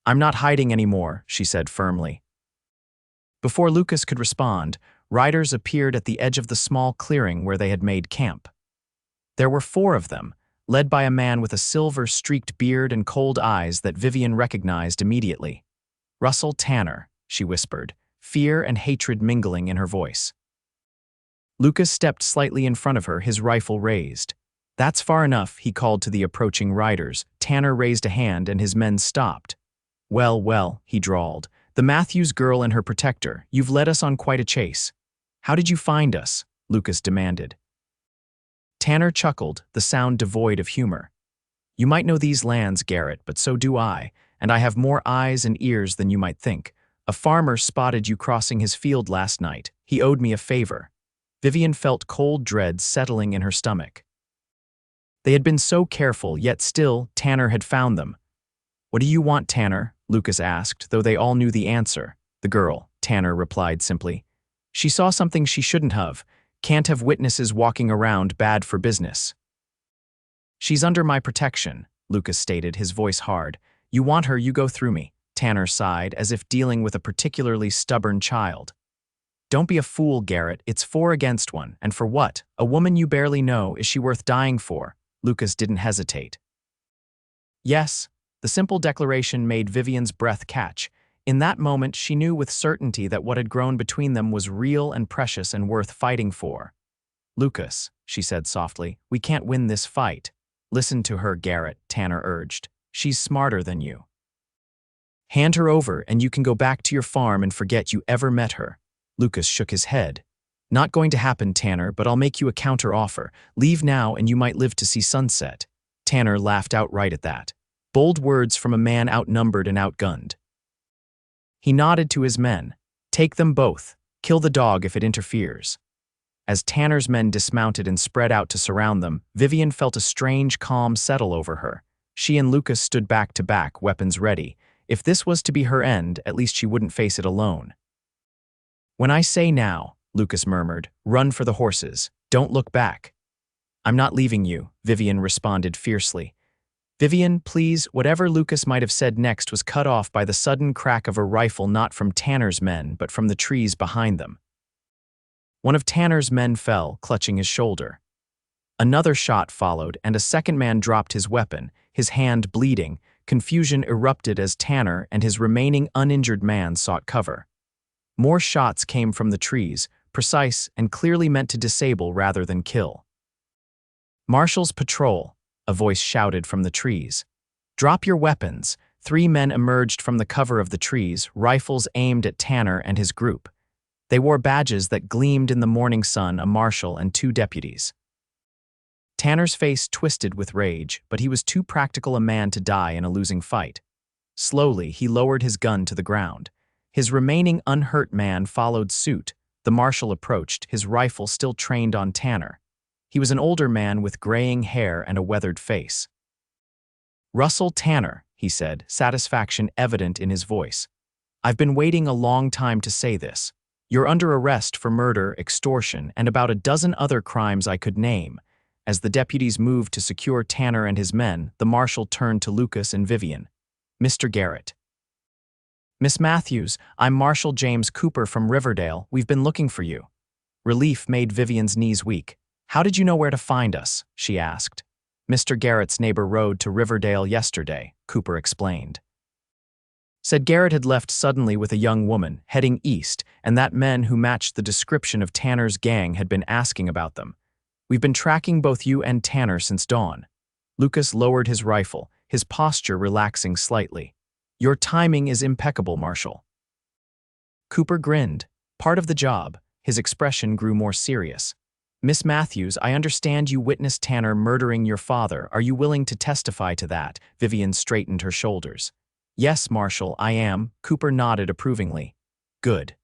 "I'm not hiding anymore," she said firmly. Before Lucas could respond, riders appeared at the edge of the small clearing where they had made camp. There were 4 of them, led by a man with a silver-streaked beard and cold eyes that Vivian recognized immediately. "Russell Tanner," she whispered, fear and hatred mingling in her voice. Lucas stepped slightly in front of her, his rifle raised. "That's far enough," he called to the approaching riders. Tanner raised a hand and his men stopped. Well, he drawled. "The Matthews girl and her protector, you've led us on quite a chase." "How did you find us?" Lucas demanded. Tanner chuckled, the sound devoid of humor. "You might know these lands, Garrett, but so do I, and I have more eyes and ears than you might think. A farmer spotted you crossing his field last night. He owed me a favor." Vivian felt cold dread settling in her stomach. They had been so careful, yet still, Tanner had found them. "What do you want, Tanner?" Lucas asked, though they all knew the answer. "The girl," Tanner replied simply. "She saw something she shouldn't have. Can't have witnesses walking around, bad for business." "She's under my protection," Lucas stated, his voice hard. "You want her, you go through me," Tanner sighed, as if dealing with a particularly stubborn child. "Don't be a fool, Garrett. It's 4 against 1, and for what? A woman you barely know, is she worth dying for?" Lucas didn't hesitate. "Yes." The simple declaration made Vivian's breath catch. In that moment, she knew with certainty that what had grown between them was real and precious and worth fighting for. "Lucas," she said softly, "we can't win this fight." "Listen to her, Garrett," Tanner urged. "She's smarter than you. Hand her over and you can go back to your farm and forget you ever met her." Lucas shook his head. "Not going to happen, Tanner, but I'll make you a counter-offer. Leave now and you might live to see sunset." Tanner laughed outright at that. Bold words from a man outnumbered and outgunned. He nodded to his men. "Take them both. Kill the dog if it interferes." As Tanner's men dismounted and spread out to surround them, Vivian felt a strange calm settle over her. She and Lucas stood back to back, weapons ready. If this was to be her end, at least she wouldn't face it alone. "When I say now," Lucas murmured, "run for the horses. Don't look back." "I'm not leaving you," Vivian responded fiercely. "Vivian, please," whatever Lucas might have said next was cut off by the sudden crack of a rifle, not from Tanner's men, but from the trees behind them. One of Tanner's men fell, clutching his shoulder. Another shot followed, and a second man dropped his weapon, his hand bleeding. Confusion erupted as Tanner and his remaining uninjured man sought cover. More shots came from the trees, precise and clearly meant to disable rather than kill. "Marshal's patrol," a voice shouted from the trees. "Drop your weapons." 3 men emerged from the cover of the trees, rifles aimed at Tanner and his group. They wore badges that gleamed in the morning sun, a marshal and 2 deputies. Tanner's face twisted with rage, but he was too practical a man to die in a losing fight. Slowly, he lowered his gun to the ground. His remaining unhurt man followed suit. The marshal approached, his rifle still trained on Tanner. He was an older man with graying hair and a weathered face. "Russell Tanner," he said, satisfaction evident in his voice. "I've been waiting a long time to say this. You're under arrest for murder, extortion, and about a dozen other crimes I could name." As the deputies moved to secure Tanner and his men, the marshal turned to Lucas and Vivian. "Mr. Garrett." "Miss Matthews, I'm Marshal James Cooper from Riverdale. We've been looking for you." Relief made Vivian's knees weak. "How did you know where to find us?" she asked. "Mr. Garrett's neighbor rode to Riverdale yesterday," Cooper explained. Said Garrett had left suddenly with a young woman, heading east, and that men who matched the description of Tanner's gang had been asking about them. "We've been tracking both you and Tanner since dawn." Lucas lowered his rifle, his posture relaxing slightly. "Your timing is impeccable, Marshal." Cooper grinned. Part of the job. His expression grew more serious. "Miss Matthews, I understand you witnessed Tanner murdering your father. Are you willing to testify to that?" Vivian straightened her shoulders. "Yes, Marshal, I am." Cooper nodded approvingly. "Good.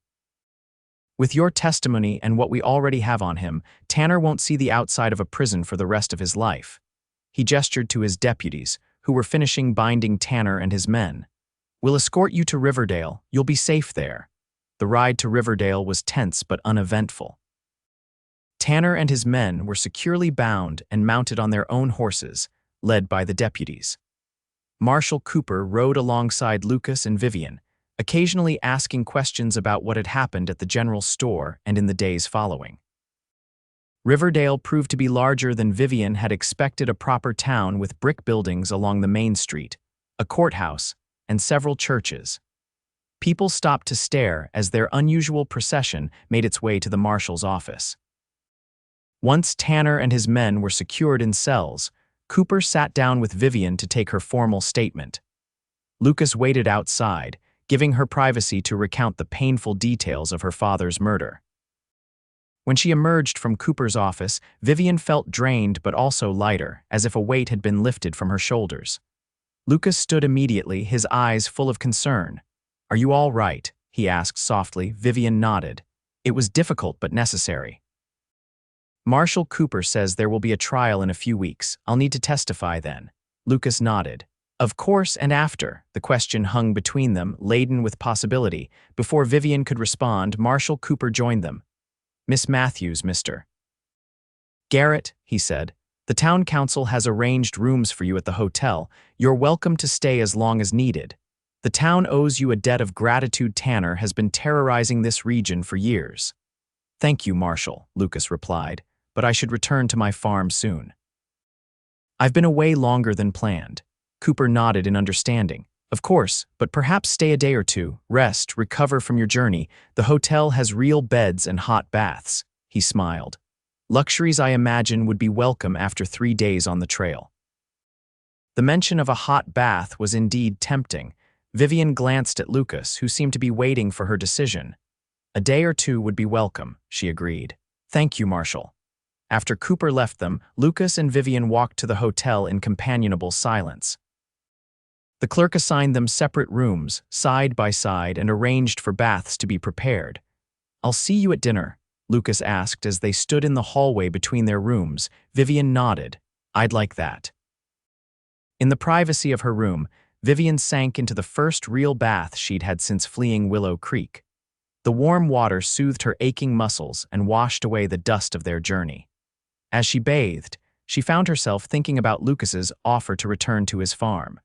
With your testimony and what we already have on him, Tanner won't see the outside of a prison for the rest of his life." He gestured to his deputies, who were finishing binding Tanner and his men. "We'll escort you to Riverdale. You'll be safe there." The ride to Riverdale was tense but uneventful. Tanner and his men were securely bound and mounted on their own horses, led by the deputies. Marshal Cooper rode alongside Lucas and Vivian, occasionally asking questions about what had happened at the general store and in the days following. Riverdale proved to be larger than Vivian had expected, a proper town with brick buildings along the main street, a courthouse, and several churches. People stopped to stare as their unusual procession made its way to the marshal's office. Once Tanner and his men were secured in cells, Cooper sat down with Vivian to take her formal statement. Lucas waited outside, giving her privacy to recount the painful details of her father's murder. When she emerged from Cooper's office, Vivian felt drained but also lighter, as if a weight had been lifted from her shoulders. Lucas stood immediately, his eyes full of concern. "Are you all right?" he asked softly. Vivian nodded. "It was difficult but necessary." "Marshal Cooper says there will be a trial in a few weeks. I'll need to testify then." Lucas nodded. "Of course, and after." The question hung between them, laden with possibility. Before Vivian could respond, Marshal Cooper joined them. "Miss Matthews, Mr. Garrett," he said, "the town council has arranged rooms for you at the hotel. You're welcome to stay as long as needed. The town owes you a debt of gratitude. Tanner has been terrorizing this region for years." "Thank you, Marshal," Lucas replied, "but I should return to my farm soon." "I've been away longer than planned." Cooper nodded in understanding. "Of course, but perhaps stay a day or two, rest, recover from your journey. The hotel has real beds and hot baths." He smiled. "Luxuries I imagine would be welcome after 3 days on the trail." The mention of a hot bath was indeed tempting. Vivian glanced at Lucas, who seemed to be waiting for her decision. "A day or two would be welcome," she agreed. "Thank you, Marshal." After Cooper left them, Lucas and Vivian walked to the hotel in companionable silence. The clerk assigned them separate rooms, side by side, and arranged for baths to be prepared. "I'll see you at dinner," Lucas asked as they stood in the hallway between their rooms. Vivian nodded. "I'd like that." In the privacy of her room, Vivian sank into the first real bath she'd had since fleeing Willow Creek. The warm water soothed her aching muscles and washed away the dust of their journey. As she bathed, she found herself thinking about Lucas's offer to return to his farm.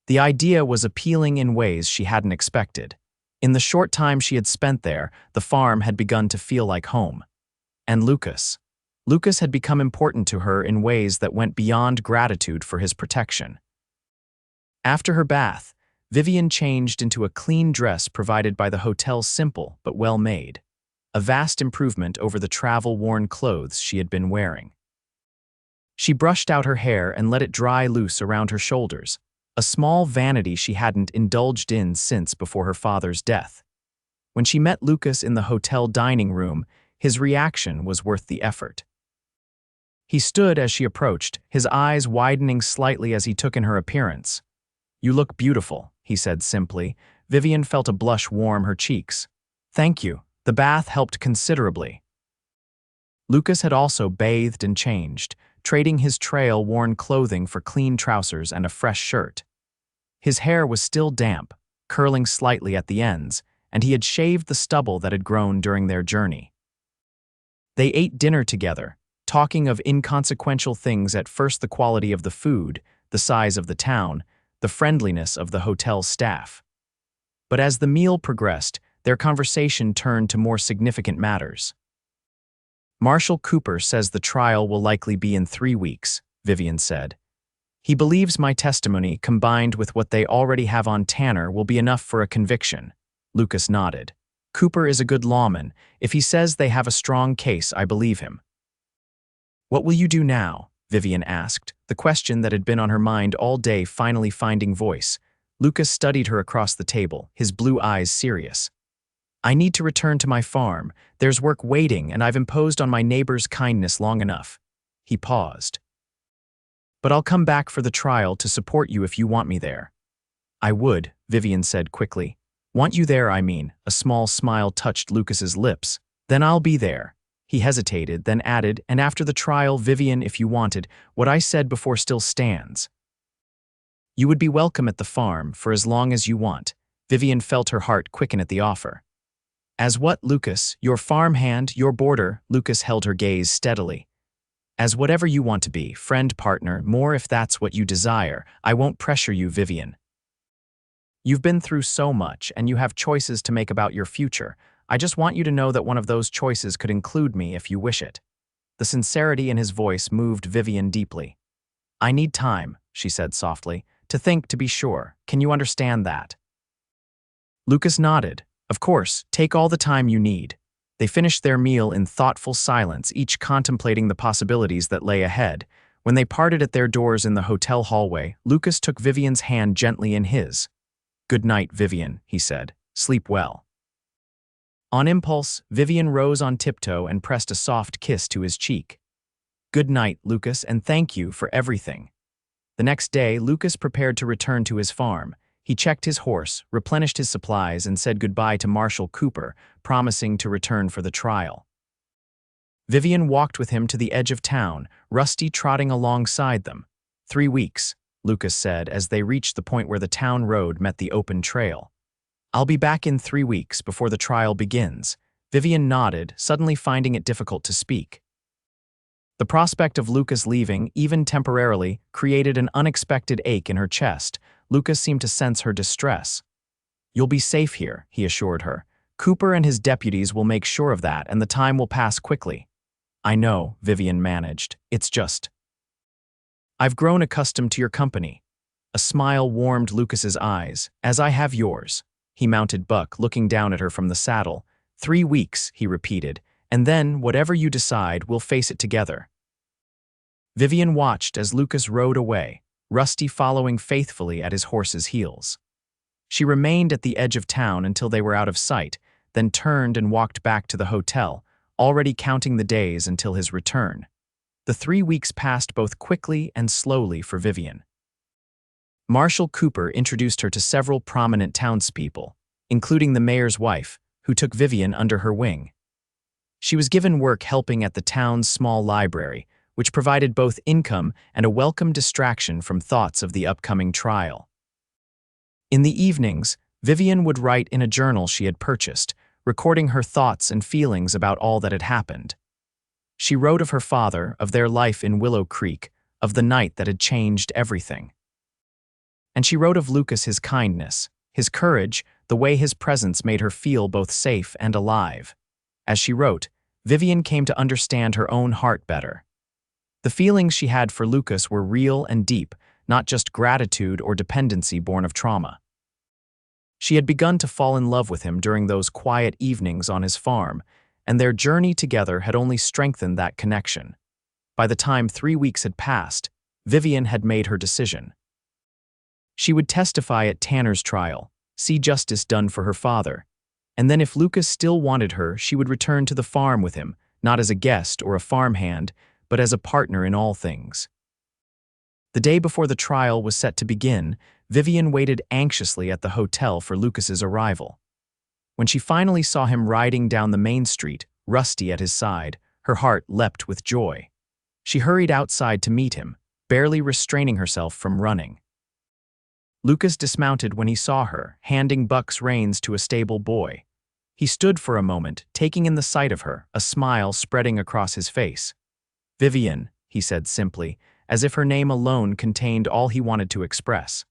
The idea was appealing in ways she hadn't expected. In the short time she had spent there, the farm had begun to feel like home. And Lucas had become important to her in ways that went beyond gratitude for his protection. After her bath, Vivian changed into a clean dress provided by the hotel's simple but well-made, a vast improvement over the travel-worn clothes she had been wearing. She brushed out her hair and let it dry loose around her shoulders, a small vanity she hadn't indulged in since before her father's death. When she met Lucas in the hotel dining room, his reaction was worth the effort. He stood as she approached, his eyes widening slightly as he took in her appearance. "You look beautiful," he said simply. Vivian felt a blush warm her cheeks. "Thank you. The bath helped considerably." Lucas had also bathed and changed, trading his trail-worn clothing for clean trousers and a fresh shirt. His hair was still damp, curling slightly at the ends, and he had shaved the stubble that had grown during their journey. They ate dinner together, talking of inconsequential things, at first the quality of the food, the size of the town, the friendliness of the hotel staff. But as the meal progressed, their conversation turned to more significant matters. "Marshal Cooper says the trial will likely be in 3 weeks, Vivian said. "He believes my testimony, combined with what they already have on Tanner, will be enough for a conviction." Lucas nodded. "Cooper is a good lawman. If he says they have a strong case, I believe him." "What will you do now?" Vivian asked, the question that had been on her mind all day finally finding voice. Lucas studied her across the table, his blue eyes serious. "I need to return to my farm. There's work waiting, and I've imposed on my neighbor's kindness long enough." He paused. "But I'll come back for the trial to support you if you want me there." "I would," Vivian said quickly. "Want you there, I mean." A small smile touched Lucas's lips. "Then I'll be there." He hesitated, then added, "And after the trial, Vivian, if you wanted, what I said before still stands. You would be welcome at the farm for as long as you want." Vivian felt her heart quicken at the offer. "As what, Lucas? Your farm hand, your boarder?" Lucas held her gaze steadily. "As whatever you want to be, friend, partner, more if that's what you desire. I won't pressure you, Vivian. You've been through so much, and you have choices to make about your future. I just want you to know that one of those choices could include me if you wish it." The sincerity in his voice moved Vivian deeply. "I need time," she said softly, "to think, to be sure. Can you understand that?" Lucas nodded. "Of course, take all the time you need." They finished their meal in thoughtful silence, each contemplating the possibilities that lay ahead. When they parted at their doors in the hotel hallway, Lucas took Vivian's hand gently in his. "Good night, Vivian," he said. "Sleep well." On impulse, Vivian rose on tiptoe and pressed a soft kiss to his cheek. "Good night, Lucas, and thank you for everything." The next day, Lucas prepared to return to his farm. He checked his horse, replenished his supplies, and said goodbye to Marshal Cooper, promising to return for the trial. Vivian walked with him to the edge of town, Rusty trotting alongside them. 3 weeks, Lucas said as they reached the point where the town road met the open trail. "I'll be back in 3 weeks before the trial begins." Vivian nodded, suddenly finding it difficult to speak. The prospect of Lucas leaving, even temporarily, created an unexpected ache in her chest. Lucas seemed to sense her distress. "You'll be safe here," he assured her. "Cooper and his deputies will make sure of that, and the time will pass quickly." "I know," Vivian managed. "It's just I've grown accustomed to your company." A smile warmed Lucas's eyes. "As I have yours." He mounted Buck, looking down at her from the saddle. 3 weeks, he repeated, "and then, whatever you decide, we'll face it together." Vivian watched as Lucas rode away, Rusty following faithfully at his horse's heels. She remained at the edge of town until they were out of sight, then turned and walked back to the hotel, already counting the days until his return. The 3 weeks passed both quickly and slowly for Vivian. Marshal Cooper introduced her to several prominent townspeople, including the mayor's wife, who took Vivian under her wing. She was given work helping at the town's small library, which provided both income and a welcome distraction from thoughts of the upcoming trial. In the evenings, Vivian would write in a journal she had purchased, recording her thoughts and feelings about all that had happened. She wrote of her father, of their life in Willow Creek, of the night that had changed everything. And she wrote of Lucas, his kindness, his courage, the way his presence made her feel both safe and alive. As she wrote, Vivian came to understand her own heart better. The feelings she had for Lucas were real and deep, not just gratitude or dependency born of trauma. She had begun to fall in love with him during those quiet evenings on his farm, and their journey together had only strengthened that connection. By the time 3 weeks had passed, Vivian had made her decision. She would testify at Tanner's trial, see justice done for her father, And then if Lucas still wanted her, she would return to the farm with him, not as a guest or a farmhand, but as a partner in all things. The day before the trial was set to begin, Vivian waited anxiously at the hotel for Lucas's arrival. When she finally saw him riding down the main street, Rusty at his side, her heart leapt with joy. She hurried outside to meet him, barely restraining herself from running. Lucas dismounted when he saw her, handing Buck's reins to a stable boy. He stood for a moment, taking in the sight of her, a smile spreading across his face. "Vivian," he said simply, as if her name alone contained all he wanted to express.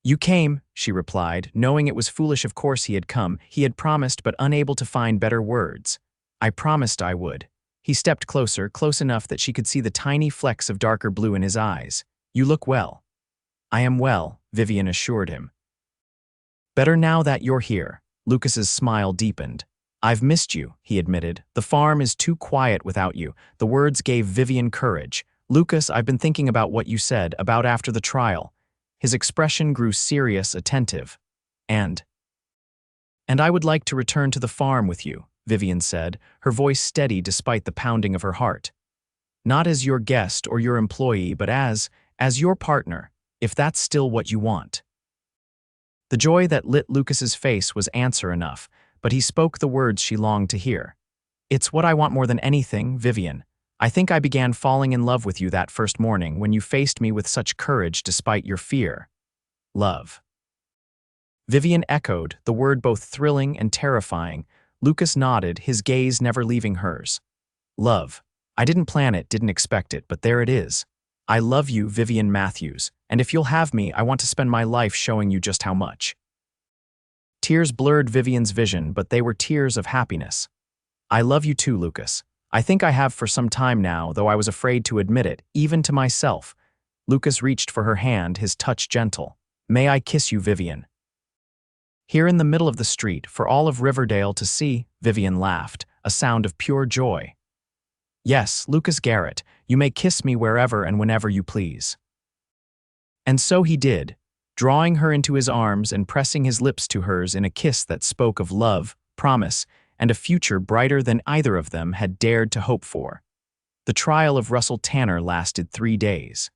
"You came," she replied, knowing it was foolish. Of course he had come. He had promised, but unable to find better words. "I promised I would." He stepped closer, close enough that she could see the tiny flecks of darker blue in his eyes. "You look well." "I am well," Vivian assured him. "Better now that you're here." Lucas's smile deepened. "I've missed you," he admitted. "The farm is too quiet without you." The words gave Vivian courage. "Lucas, I've been thinking about what you said, about after the trial." His expression grew serious, attentive. And I would like to return to the farm with you," Vivian said, her voice steady despite the pounding of her heart. "Not as your guest or your employee, but as your partner, if that's still what you want." The joy that lit Lucas's face was answer enough, but he spoke the words she longed to hear. "It's what I want more than anything, Vivian. I think I began falling in love with you that first morning when you faced me with such courage despite your fear. Love." Vivian echoed, the word both thrilling and terrifying. Lucas nodded, his gaze never leaving hers. "Love. I didn't plan it, didn't expect it, but there it is. I love you, Vivian Matthews, and if you'll have me, I want to spend my life showing you just how much." Tears blurred Vivian's vision, but they were tears of happiness. "I love you too, Lucas. I think I have for some time now, though I was afraid to admit it, even to myself." Lucas reached for her hand, his touch gentle. "May I kiss you, Vivian?" Here in the middle of the street, for all of Riverdale to see, Vivian laughed, a sound of pure joy. "Yes, Lucas Garrett, you may kiss me wherever and whenever you please." And so he did, drawing her into his arms and pressing his lips to hers in a kiss that spoke of love, promise, and a future brighter than either of them had dared to hope for. The trial of Russell Tanner lasted 3 days.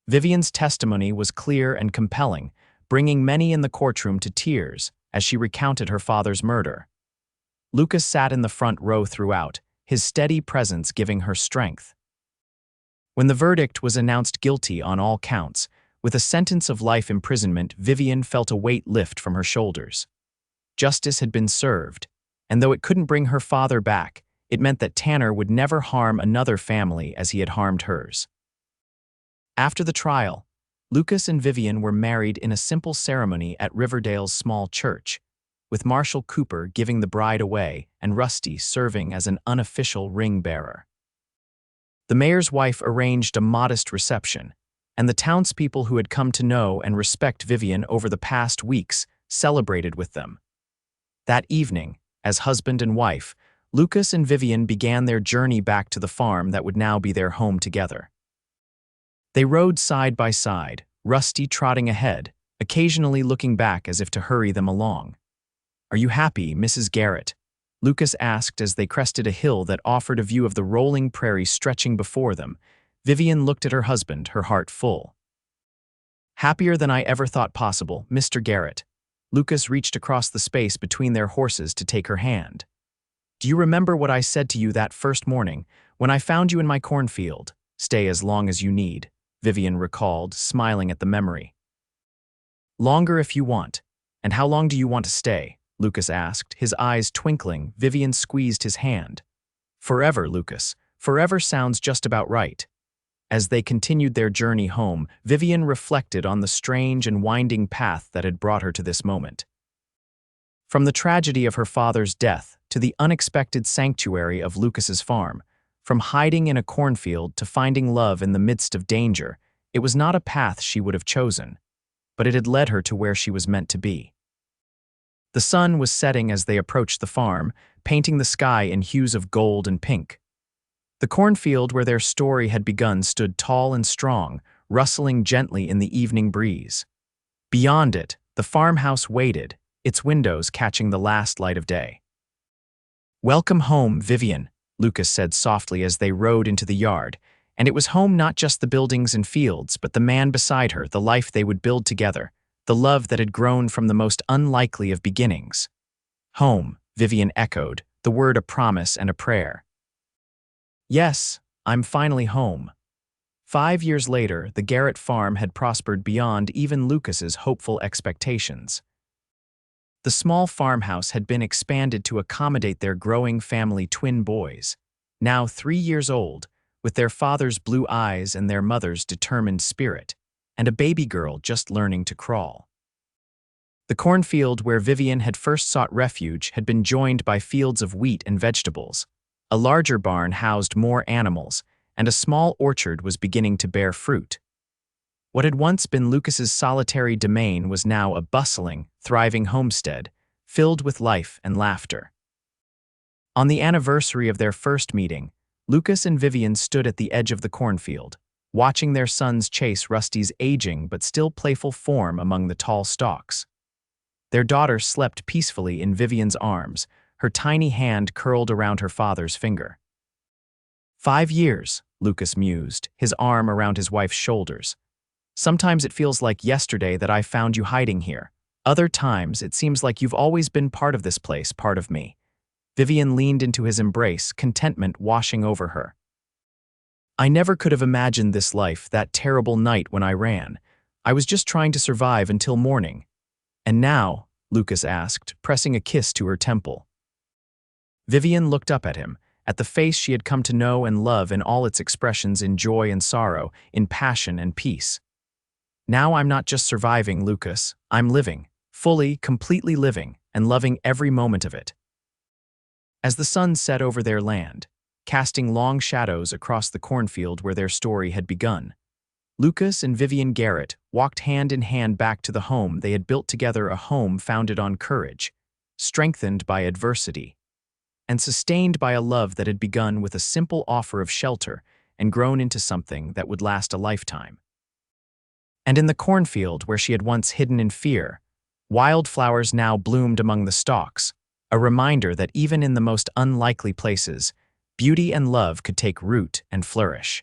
Vivian's testimony was clear and compelling, bringing many in the courtroom to tears as she recounted her father's murder. Lucas sat in the front row throughout, his steady presence giving her strength. When the verdict was announced guilty on all counts, with a sentence of life imprisonment, Vivian felt a weight lift from her shoulders. Justice had been served, and though it couldn't bring her father back, it meant that Tanner would never harm another family as he had harmed hers. After the trial, Lucas and Vivian were married in a simple ceremony at Riverdale's small church, with Marshall Cooper giving the bride away and Rusty serving as an unofficial ring bearer. The mayor's wife arranged a modest reception, and the townspeople who had come to know and respect Vivian over the past weeks celebrated with them. That evening, as husband and wife, Lucas and Vivian began their journey back to the farm that would now be their home together. They rode side by side, Rusty trotting ahead, occasionally looking back as if to hurry them along. "Are you happy, Mrs. Garrett?" Lucas asked as they crested a hill that offered a view of the rolling prairie stretching before them. Vivian looked at her husband, her heart full. "Happier than I ever thought possible, Mr. Garrett." Lucas reached across the space between their horses to take her hand. "Do you remember what I said to you that first morning, when I found you in my cornfield? Stay as long as you need," Vivian recalled, smiling at the memory. "Longer if you want. And how long do you want to stay?" Lucas asked, his eyes twinkling. Vivian squeezed his hand. "Forever, Lucas. Forever sounds just about right." As they continued their journey home, Vivian reflected on the strange and winding path that had brought her to this moment. From the tragedy of her father's death to the unexpected sanctuary of Lucas's farm, from hiding in a cornfield to finding love in the midst of danger, it was not a path she would have chosen, but it had led her to where she was meant to be. The sun was setting as they approached the farm, painting the sky in hues of gold and pink. The cornfield where their story had begun stood tall and strong, rustling gently in the evening breeze. Beyond it, the farmhouse waited, its windows catching the last light of day. "Welcome home, Vivian," Lucas said softly as they rode into the yard, and it was home not just the buildings and fields, but the man beside her, the life they would build together, the love that had grown from the most unlikely of beginnings. "Home," Vivian echoed, the word a promise and a prayer. "Yes, I'm finally home." 5 years later, the Garrett farm had prospered beyond even Lucas's hopeful expectations. The small farmhouse had been expanded to accommodate their growing family twin boys, now 3 years old, with their father's blue eyes and their mother's determined spirit, and a baby girl just learning to crawl. The cornfield where Vivian had first sought refuge had been joined by fields of wheat and vegetables. A larger barn housed more animals, and a small orchard was beginning to bear fruit. What had once been Lucas's solitary domain was now a bustling, thriving homestead, filled with life and laughter. On the anniversary of their first meeting, Lucas and Vivian stood at the edge of the cornfield, watching their sons chase Rusty's aging but still playful form among the tall stalks. Their daughter slept peacefully in Vivian's arms, her tiny hand curled around her father's finger. 5 years, Lucas mused, his arm around his wife's shoulders. "Sometimes it feels like yesterday that I found you hiding here. Other times, it seems like you've always been part of this place, part of me." Vivian leaned into his embrace, contentment washing over her. "I never could have imagined this life, that terrible night when I ran. I was just trying to survive until morning." "And now?" Lucas asked, pressing a kiss to her temple. Vivian looked up at him, at the face she had come to know and love in all its expressions, in joy and sorrow, in passion and peace. "Now I'm not just surviving, Lucas. I'm living, fully, completely living, and loving every moment of it." As the sun set over their land, casting long shadows across the cornfield where their story had begun, Lucas and Vivian Garrett walked hand in hand back to the home they had built together, a home founded on courage, strengthened by adversity, and sustained by a love that had begun with a simple offer of shelter and grown into something that would last a lifetime. And in the cornfield where she had once hidden in fear, wildflowers now bloomed among the stalks, a reminder that even in the most unlikely places, beauty and love could take root and flourish.